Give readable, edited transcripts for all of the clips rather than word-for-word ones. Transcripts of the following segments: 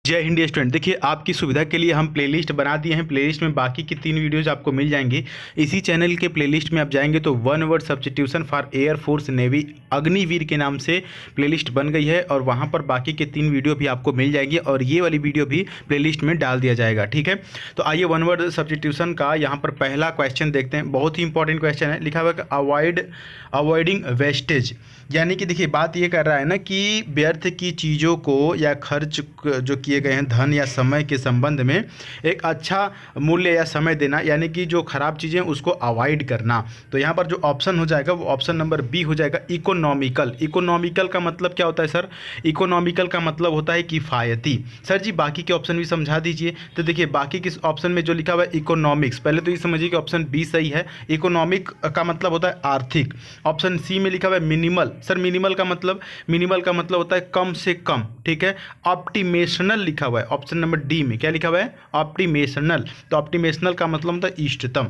जय हिंद स्टूडेंट। देखिए, आपकी सुविधा के लिए हम प्लेलिस्ट बना दिए हैं। प्लेलिस्ट में बाकी की 3 वीडियोज आपको मिल जाएंगी। इसी चैनल के प्लेलिस्ट में आप जाएंगे तो 1 word substitution for air force navy Agniveer के नाम से प्लेलिस्ट बन गई है और वहां पर बाकी के 3 वीडियो भी आपको मिल जाएंगी और ये वाली वीडियो भी प्लेलिस्ट में डाल दिया जाएगा। ठीक है, तो आइए 1 वर्ड सब्स्टिट्यूशन का यहाँ पर पहला क्वेश्चन देखते हैं। बहुत ही इंपॉर्टेंट क्वेश्चन है। लिखा हुआ है अवॉइडिंग वेस्टेज, यानी कि देखिए बात ये कर रहा है ना कि व्यर्थ की चीज़ों को या खर्च जो किए गए हैं धन या समय के संबंध में एक अच्छा मूल्य या समय देना, यानी कि जो खराब चीज़ें उसको अवॉइड करना। तो यहाँ पर जो ऑप्शन हो जाएगा वो ऑप्शन नंबर बी हो जाएगा, इकोनॉमिकल। इकोनॉमिकल का मतलब क्या होता है सर? इकोनॉमिकल का मतलब होता है किफ़ायती। सर जी बाकी के ऑप्शन भी समझा दीजिए। तो देखिए बाकी के ऑप्शन में जो लिखा हुआ है इकोनॉमिक्स, पहले तो ये समझिए कि ऑप्शन बी सही है। इकोनॉमिक का मतलब होता है आर्थिक। ऑप्शन सी में लिखा हुआ है मिनिमल। सर मिनिमल का मतलब होता है कम से कम। ठीक है, ऑप्टिमेशनल लिखा हुआ है ऑप्शन नंबर डी में। क्या लिखा हुआ है? ऑप्टिमेशनल। तो ऑप्टिमेशनल का मतलब होता है इष्टतम।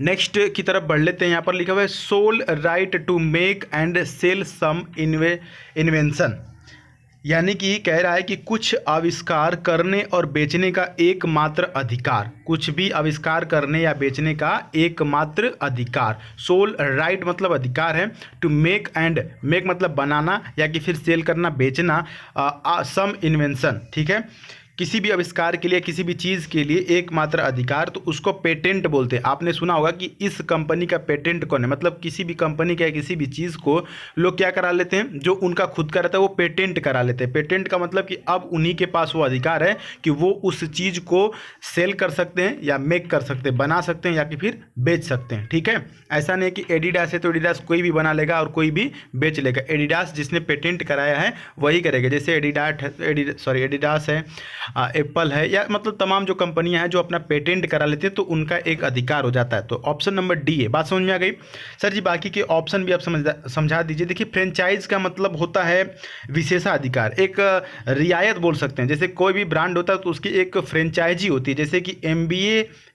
नेक्स्ट की तरफ बढ़ लेते हैं। यहाँ पर लिखा हुआ है sole right to make and sell some invention, यानी कि कह रहा है कि कुछ आविष्कार करने और बेचने का एकमात्र अधिकार। कुछ भी आविष्कार करने या बेचने का एकमात्र अधिकार। सोल राइट मतलब अधिकार है। टू मेक एंड मेक मतलब बनाना या कि फिर सेल करना, बेचना। सम इन्वेंशन, ठीक है, किसी भी आविष्कार के लिए किसी भी चीज़ के लिए एकमात्र अधिकार, तो उसको पेटेंट बोलते हैं। आपने सुना होगा कि इस कंपनी का पेटेंट कौन है, मतलब किसी भी कंपनी का किसी भी चीज़ को लोग क्या करा लेते हैं, जो उनका खुद का रहता है वो पेटेंट करा लेते हैं। पेटेंट का मतलब कि अब उन्हीं के पास वो अधिकार है कि वो उस चीज़ को सेल कर सकते हैं या मेक कर सकते हैं, बना सकते हैं या कि फिर बेच सकते हैं। ठीक है, ऐसा नहीं कि एडिडास है तो एडिडास कोई भी बना लेगा और कोई भी बेच लेगा। एडिडास जिसने पेटेंट कराया है वही करेगा। जैसे एडिडास है, एप्पल है, या मतलब तमाम जो कंपनियां हैं जो अपना पेटेंट करा लेते हैं तो उनका एक अधिकार हो जाता है। तो ऑप्शन नंबर डी है। बात समझ में आ गई? सर जी बाकी के ऑप्शन भी आप समझा दीजिए। देखिए फ्रेंचाइज का मतलब होता है विशेषाधिकार, एक रियायत बोल सकते हैं। जैसे कोई भी ब्रांड होता है तो उसकी एक फ्रेंचाइजी होती है। जैसे कि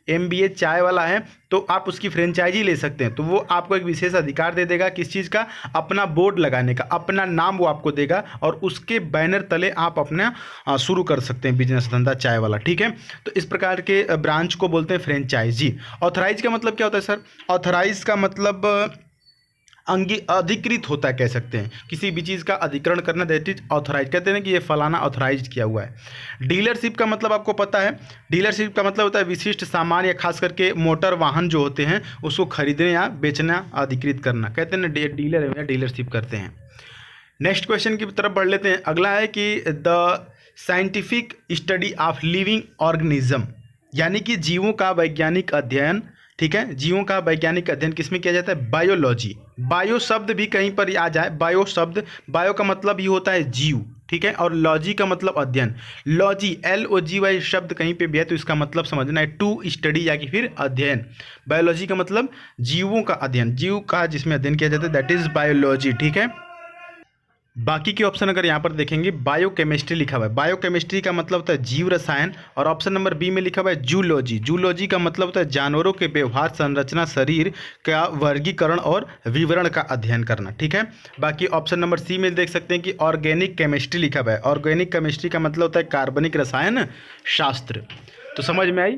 एमबीए चाय वाला है तो आप उसकी फ्रेंचाइजी ले सकते हैं, तो वो आपको एक विशेष अधिकार दे देगा। किस चीज़ का? अपना बोर्ड लगाने का, अपना नाम वो आपको देगा और उसके बैनर तले आप अपना शुरू कर सकते हैं बिजनेस, धंधा चाय वाला। ठीक है, तो इस प्रकार के ब्रांच को बोलते हैं फ्रेंचाइजी। ऑथराइज का मतलब क्या होता है सर? ऑथराइज का मतलब अधिकृत होता है, कह सकते हैं। किसी भी चीज़ का अधिकरण करना, दैट इज ऑथराइज। कहते हैं कि ये फलाना ऑथराइज किया हुआ है। डीलरशिप का मतलब आपको पता है। डीलरशिप का मतलब होता है विशिष्ट सामान या खास करके मोटर वाहन जो होते हैं उसको खरीदने या बेचना, अधिकृत करना, कहते हैं ना डीलर है, डीलरशिप करते हैं। नेक्स्ट क्वेश्चन की तरफ बढ़ लेते हैं। अगला है कि the scientific study of living organism, यानी कि जीवों का वैज्ञानिक अध्ययन। ठीक है, जीवों का वैज्ञानिक अध्ययन किसमें किया जाता है? बायोलॉजी। बायो शब्द भी कहीं पर आ जाए, बायो शब्द, बायो का मतलब ही होता है जीव। ठीक है, और लॉजी का मतलब अध्ययन। लॉजी LOGY शब्द कहीं पे भी है तो इसका मतलब समझना है टू स्टडी या कि फिर अध्ययन। बायोलॉजी का मतलब जीवों का अध्ययन, जीव का जिसमें अध्ययन किया जाता है, दैट इज बायोलॉजी। ठीक है, बाकी के ऑप्शन अगर यहाँ पर देखेंगे बायोकेमिस्ट्री लिखा हुआ है। बायोकेमिस्ट्री का मतलब होता है जीव रसायन। और ऑप्शन नंबर बी में लिखा हुआ है जूलॉजी। जूलॉजी का मतलब होता है जानवरों के व्यवहार, संरचना, शरीर का वर्गीकरण और विवरण का अध्ययन करना। ठीक है, बाकी ऑप्शन नंबर सी में देख सकते हैं कि ऑर्गेनिक केमिस्ट्री लिखा हुआ है। ऑर्गेनिक केमिस्ट्री का मतलब होता है कार्बनिक रसायन शास्त्र। तो समझ में आई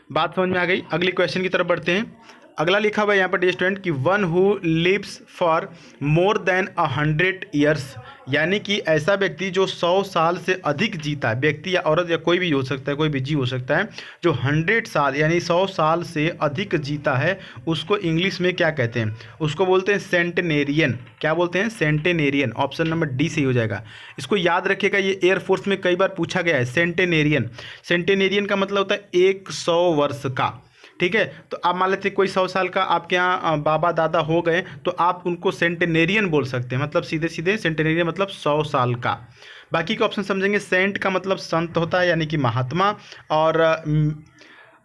बात? समझ में आ गई? अगले क्वेश्चन की तरफ बढ़ते हैं। अगला लिखा हुआ है यहाँ पर डियर स्टूडेंट कि one who lives for more than 100 years, यानी कि ऐसा व्यक्ति जो 100 साल से अधिक जीता है, व्यक्ति या औरत या कोई भी हो सकता है, कोई भी जीव हो सकता है, जो 100 साल यानी 100 साल से अधिक जीता है, उसको इंग्लिश में क्या कहते हैं? उसको बोलते हैं सेंटेनेरियन। क्या बोलते हैं? सेंटेनेरियन। ऑप्शन नंबर डी सही हो जाएगा। इसको याद रखिएगा, ये एयरफोर्स में कई बार पूछा गया है। सेंटेनेरियन, सेंटेनेरियन का मतलब होता है 100 वर्ष का। ठीक है, तो आप मान लेते कोई 100 साल का आपके यहाँ बाबा दादा हो गए तो आप उनको सेंटेनेरियन बोल सकते हैं, मतलब सीधे सीधे सेंटेनेरियन मतलब 100 साल का। बाकी के ऑप्शन समझेंगे। सेंट का मतलब संत होता है, यानी कि महात्मा। और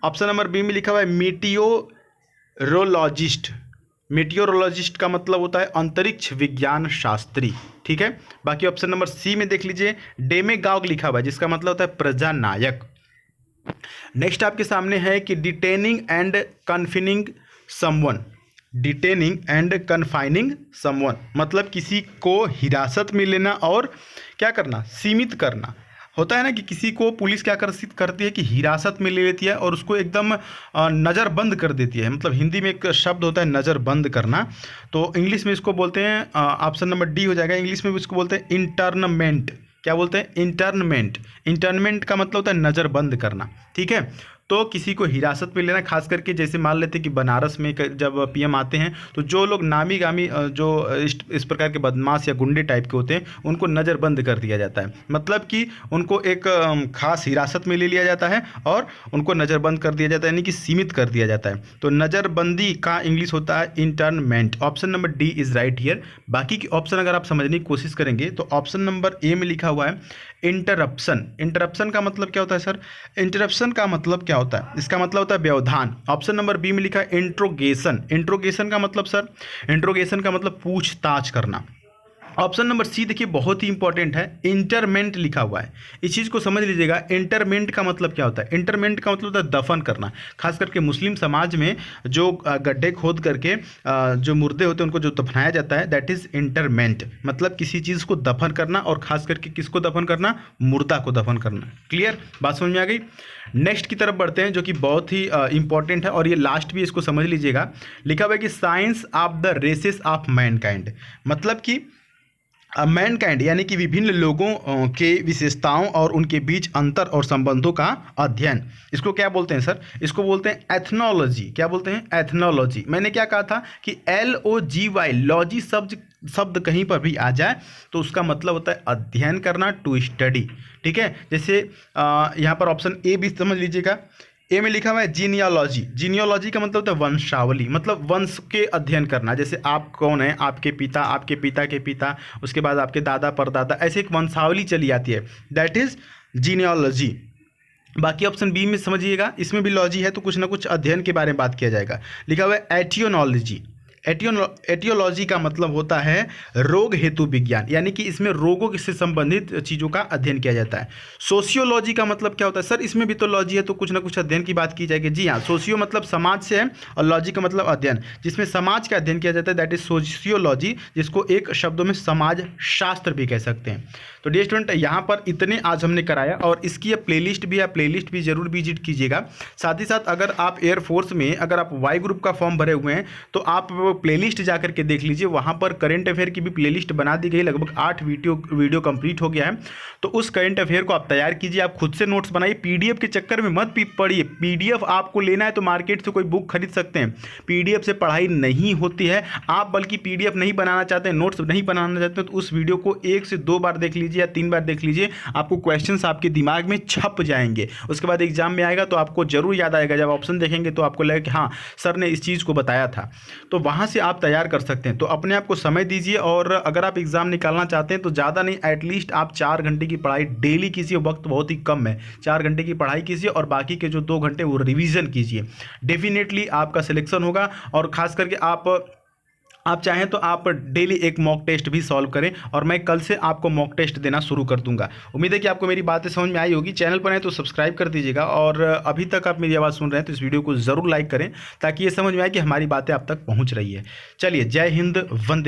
ऑप्शन नंबर बी में लिखा हुआ है मीटियोरोलॉजिस्ट। मीटियोरोलॉजिस्ट का मतलब होता है अंतरिक्ष विज्ञान शास्त्री। ठीक है, बाकी ऑप्शन नंबर सी में देख लीजिए डेमेगॉग लिखा हुआ है, जिसका मतलब होता है प्रजानायक। नेक्स्ट आपके सामने है कि detaining and confining someone. Detaining and confining someone मतलब किसी को हिरासत में लेना और क्या करना? सीमित करना। होता है ना कि किसी को पुलिस क्या करती है कि हिरासत में ले लेती है और उसको एकदम नज़रबंद कर देती है। मतलब हिंदी में एक शब्द होता है नज़रबंद करना, तो इंग्लिश में इसको बोलते हैं, ऑप्शन नंबर डी हो जाएगा। इंग्लिश में इसको बोलते हैं इंटरनमेंट। क्या बोलते हैं? इंटरनमेंट। इंटरनमेंट का मतलब होता है नज़रबंद करना, ठीक है। तो किसी को हिरासत में लेना, खास करके जैसे मान लेते हैं कि बनारस में जब पीएम आते हैं तो जो लोग नामी गामी जो इस प्रकार के बदमाश या गुंडे टाइप के होते हैं उनको नज़रबंद कर दिया जाता है। मतलब कि उनको एक खास हिरासत में ले लिया जाता है और उनको नज़रबंद कर दिया जाता है, यानी कि सीमित कर दिया जाता है। तो नज़रबंदी का इंग्लिश होता है internment. Option number D is right here. बाकी की ऑप्शन अगर आप समझने की कोशिश करेंगे तो ऑप्शन नंबर ए में लिखा हुआ है इंटरप्शन। इंटरप्शन का मतलब क्या होता है सर? इंटरप्शन का मतलब क्या होता है? इसका मतलब होता है व्यवधान। ऑप्शन नंबर बी में लिखा है इंट्रोगेशन। इंट्रोगेशन का मतलब सर, इंट्रोगेशन का मतलब पूछताछ करना। ऑप्शन नंबर सी देखिए बहुत ही इंपॉर्टेंट है, इंटरमेंट लिखा हुआ है। इस चीज़ को समझ लीजिएगा। इंटरमेंट का मतलब क्या होता है? इंटरमेंट का मतलब होता है दफन करना। खास करके मुस्लिम समाज में जो गड्ढे खोद करके जो मुर्दे होते हैं उनको जो दफनाया जाता है, दैट इज इंटरमेंट। मतलब किसी चीज़ को दफन करना, और खास करके किसको दफन करना? मुर्दा को दफन करना। क्लियर? बात समझ में आ गई? नेक्स्ट की तरफ बढ़ते हैं जो कि बहुत ही इंपॉर्टेंट है, और ये लास्ट भी इसको समझ लीजिएगा। लिखा हुआ है कि science of the races of mankind. मतलब कि मैनकाइंड यानी कि विभिन्न लोगों के विशेषताओं और उनके बीच अंतर और संबंधों का अध्ययन। इसको क्या बोलते हैं सर? इसको बोलते हैं एथनोलॉजी। क्या बोलते हैं? एथनोलॉजी। मैंने क्या कहा था कि LOGY, लॉजी शब्द कहीं पर भी आ जाए तो उसका मतलब होता है अध्ययन करना, टू स्टडी। ठीक है, जैसे यहाँ पर ऑप्शन ए भी समझ लीजिएगा। ए में लिखा हुआ है जीनियोलॉजी। जीनियोलॉजी का मतलब होता है वंशावली, मतलब वंश के अध्ययन करना। जैसे आप कौन है, आपके पिता, आपके पिता के पिता, उसके बाद आपके दादा परदादा, ऐसे एक वंशावली चली आती है, दैट इज जीनियोलॉजी। बाकी ऑप्शन बी में समझिएगा, इसमें भी लॉजी है तो कुछ ना कुछ अध्ययन के बारे में बात किया जाएगा। लिखा हुआ है एटियोलॉजी। एटियोलॉजी का मतलब होता है रोग हेतु विज्ञान, यानी कि इसमें रोगों से संबंधित चीज़ों का अध्ययन किया जाता है। सोशियोलॉजी का मतलब क्या होता है सर? इसमें भी तो लॉजी है तो कुछ ना कुछ अध्ययन की बात की जाएगी। जी हाँ, सोशियो मतलब समाज से है और लॉजी का मतलब अध्ययन, जिसमें समाज का अध्ययन किया जाता है, दैट इज सोशियोलॉजी, जिसको एक शब्दों में समाज शास्त्र भी कह सकते हैं। तो डियर स्टूडेंट, यहाँ पर इतने आज हमने कराया, और इसकी प्लेलिस्ट भी है, प्लेलिस्ट भी जरूर विजिट कीजिएगा। साथ ही साथ अगर आप एयरफोर्स में अगर आप वाई ग्रुप का फॉर्म भरे हुए हैं तो आप प्लेलिस्ट जा करके देख लीजिए, वहाँ पर करंट अफेयर की भी प्लेलिस्ट बना दी गई। लगभग 8 वीडियो कंप्लीट हो गया है। तो उस करंट अफेयर को आप तैयार कीजिए, आप खुद से नोट्स बनाइए। पीडीएफ के चक्कर में मत पढ़िए। पीडीएफ आपको लेना है तो मार्केट से कोई बुक खरीद सकते हैं। पीडीएफ से पढ़ाई नहीं होती है। आप बल्कि पीडीएफ नहीं बनाना चाहते हैं, नोट्स नहीं बनाना चाहते हैं, तो उस वीडियो को 1 से 2 बार देख लीजिए या 3 बार देख लीजिए। आपको क्वेश्चंस आपके दिमाग में छप जाएंगे। उसके बाद एग्जाम में आएगा तो आपको जरूर याद आएगा। जब ऑप्शन देखेंगे तो आपको लगेगा कि हाँ सर ने इस चीज़ को बताया था, तो वहाँ से आप तैयार कर सकते हैं। तो अपने आप को समय दीजिए, और अगर आप एग्जाम निकालना चाहते हैं तो ज़्यादा नहीं, एटलीस्ट आप 4 घंटे की पढ़ाई डेली कीजिए। वक्त बहुत ही कम है, 4 घंटे की पढ़ाई कीजिए और बाकी के जो 2 घंटे वो रिवीजन कीजिए। डेफिनेटली आपका सिलेक्शन होगा। और खास करके आप चाहें तो आप डेली एक मॉक टेस्ट भी सॉल्व करें, और मैं कल से आपको मॉक टेस्ट देना शुरू कर दूंगा। उम्मीद है कि आपको मेरी बातें समझ में आई होगी। चैनल पर है तो सब्सक्राइब कर दीजिएगा, और अभी तक आप मेरी आवाज़ सुन रहे हैं तो इस वीडियो को ज़रूर लाइक करें, ताकि ये समझ में आए कि हमारी बातें आप तक पहुँच रही है। चलिए, जय हिंद, वंदे।